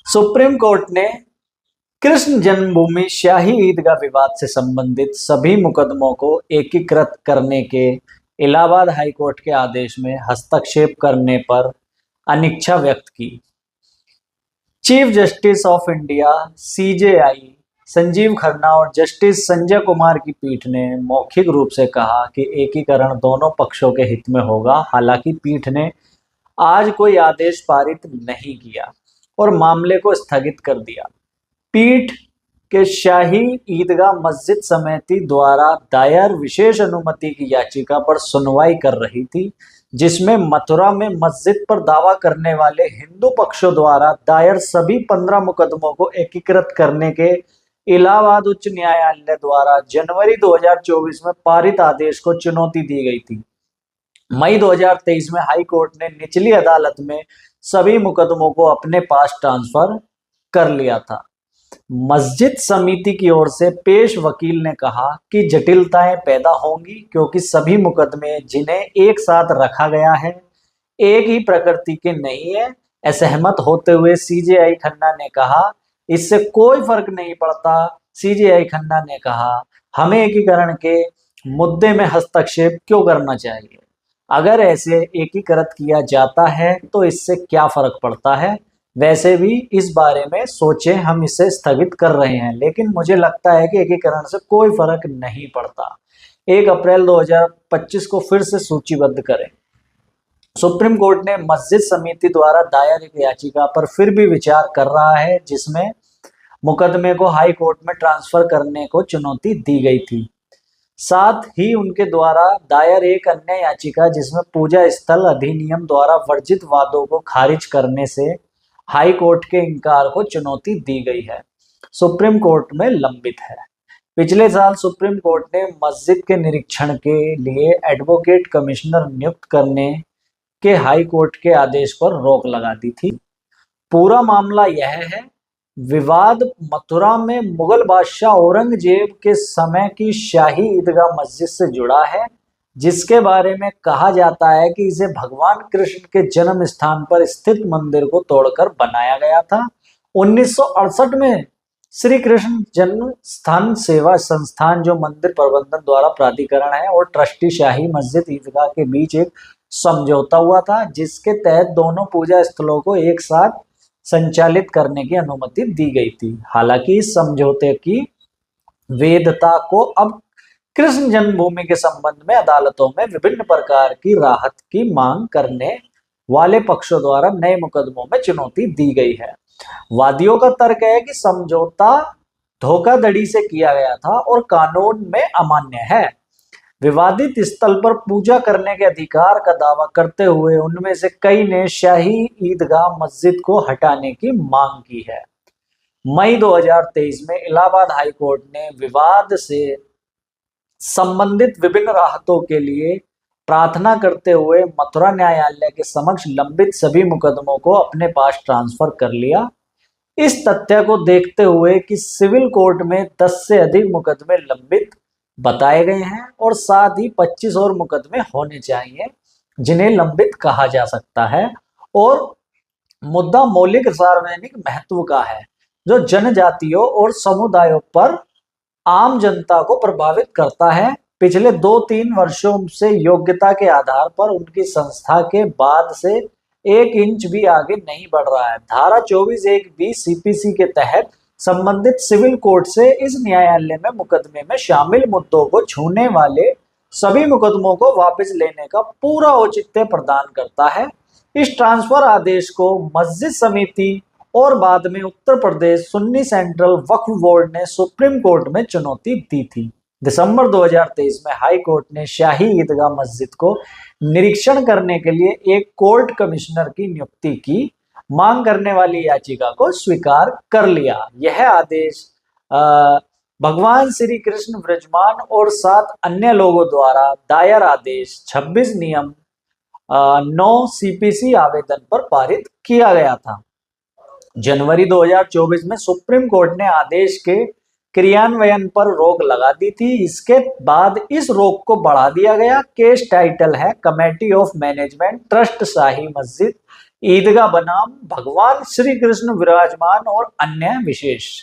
Supreme court ने कृष्ण जन्मभूमि शाही ईदगाह विवाद से संबंधित सभी मुकदमों को एकीकृत करने के इलाहाबाद हाई कोर्ट के आदेश में हस्तक्षेप करने पर अनिच्छा व्यक्त की। Chief justice of India CJI Sanjeev Khanna और जस्टिस संजय कुमार की पीठ ने मौखिक रूप से कहा कि एकीकरण दोनों पक्षों के हित में होगा। हालांकि पीठ ने आज कोई आदेश पारित नहीं किया और मामले को स्थगित कर दिया। पीठ के शाही ईदगाह मस्जिद समिति द्वारा दायर विशेष अनुमति की याचिका पर सुनवाई कर रही थी, जिसमें मथुरा में मस्जिद पर दावा करने वाले हिंदू पक्षों द्वारा दायर सभी 15 मुकदमों को एकीकृत करने के इलाहाबाद उच्च न्यायालय द्वारा जनवरी 2024 में पारित आदेश को चुनौती दी गई थी। मई 2023 में हाई कोर्ट ने निचली अदालत में सभी मुकदमों को अपने पास ट्रांसफर कर लिया था। मस्जिद समिति की ओर से पेश वकील ने कहा कि जटिलताएं पैदा होंगी क्योंकि सभी मुकदमे जिन्हें एक साथ रखा गया है एक ही प्रकृति के नहीं है। असहमत होते हुए सीजेआई खन्ना ने कहा, इससे कोई फर्क नहीं पड़ता। सीजेआई खन्ना ने कहा, हमें एकीकरण के मुद्दे में हस्तक्षेप क्यों करना चाहिए? अगर ऐसे एकीकृत किया जाता है तो इससे क्या फर्क पड़ता है? वैसे भी इस बारे में सोचें, हम इसे स्थगित कर रहे हैं, लेकिन मुझे लगता है कि एकीकरण से कोई फर्क नहीं पड़ता। 1 अप्रैल 2025 को फिर से सूचीबद्ध करें। सुप्रीम कोर्ट ने मस्जिद समिति द्वारा दायर एक याचिका पर फिर भी विचार कर रहा है, जिसमें मुकदमे को हाई कोर्ट में ट्रांसफर करने को चुनौती दी गई थी। साथ ही उनके द्वारा दायर एक अन्य याचिका, जिसमें पूजा स्थल अधिनियम द्वारा वर्जित वादों को खारिज करने से हाई कोर्ट के इनकार को चुनौती दी गई है, सुप्रीम कोर्ट में लंबित है। पिछले साल सुप्रीम कोर्ट ने मस्जिद के निरीक्षण के लिए एडवोकेट कमिश्नर नियुक्त करने के हाई कोर्ट के आदेश पर रोक लगा दी थी। पूरा मामला यह है, विवाद मथुरा में मुगल बादशाह औरंगजेब के समय की शाही ईदगाह मस्जिद से जुड़ा है, जिसके बारे में कहा जाता है कि इसे भगवान कृष्ण के जन्म स्थान पर स्थित मंदिर को तोड़कर बनाया गया था। 1968 में श्री कृष्ण जन्म स्थान सेवा संस्थान, जो मंदिर प्रबंधन द्वारा प्राधिकरण है, और ट्रस्टी शाही मस्जिद ईदगाह के बीच एक समझौता हुआ था, जिसके तहत दोनों पूजा स्थलों को एक साथ संचालित करने की अनुमति दी गई थी। हालांकि इस समझौते की वैधता को अब कृष्ण जन्मभूमि के संबंध में अदालतों में विभिन्न प्रकार की राहत की मांग करने वाले पक्षों द्वारा नए मुकदमों में चुनौती दी गई है। वादियों का तर्क है कि समझौता धोखाधड़ी से किया गया था और कानून में अमान्य है। विवादित स्थल पर पूजा करने के अधिकार का दावा करते हुए उनमें से कई ने शाही ईदगाह मस्जिद को हटाने की मांग की है। मई 2023 में इलाहाबाद हाई कोर्ट ने विवाद से संबंधित विभिन्न राहतों के लिए प्रार्थना करते हुए मथुरा न्यायालय के समक्ष लंबित सभी मुकदमों को अपने पास ट्रांसफर कर लिया। इस तथ्य को देखते हुए कि सिविल कोर्ट में 10 से अधिक मुकदमे लंबित बताए गए हैं और साथ ही 25 और मुकदमे होने चाहिए जिन्हें लंबित कहा जा सकता है, और मुद्दा मौलिक सार्वजनिक महत्व का है जो जनजातियों और समुदायों पर आम जनता को प्रभावित करता है। पिछले 2-3 वर्षों से योग्यता के आधार पर उनकी संस्था के बाद से 1 इंच भी आगे नहीं बढ़ रहा है। धारा 24(1)(b) सीपीसी के तहत संबंधित सिविल कोर्ट से इस न्यायालय में मुकदमे में शामिल मुद्दों को छूने वाले सभी मुकदमों को वापस लेने का पूरा औचित्य प्रदान करता है। इस ट्रांसफर आदेश को मस्जिद समिति और बाद में उत्तर प्रदेश सुन्नी सेंट्रल वक्फ बोर्ड ने सुप्रीम कोर्ट में चुनौती दी थी। दिसंबर 2023 में हाई कोर्ट ने शाही ईदगाह मस्जिद को निरीक्षण करने के लिए एक कोर्ट कमिश्नर की नियुक्ति की मांग करने वाली याचिका को स्वीकार कर लिया। यह आदेश भगवान श्री कृष्ण विराजमान और 7 अन्य लोगों द्वारा दायर आदेश 26 नियम 9 सीपीसी आवेदन पर पारित किया गया था। जनवरी 2024 में सुप्रीम कोर्ट ने आदेश के क्रियान्वयन पर रोक लगा दी थी। इसके बाद इस रोक को बढ़ा दिया गया। केस टाइटल है कमेटी ऑफ मैनेजमेंट ट्रस्ट शाही मस्जिद ईदगाह बनाम भगवान श्री कृष्ण विराजमान और अन्य विशेष।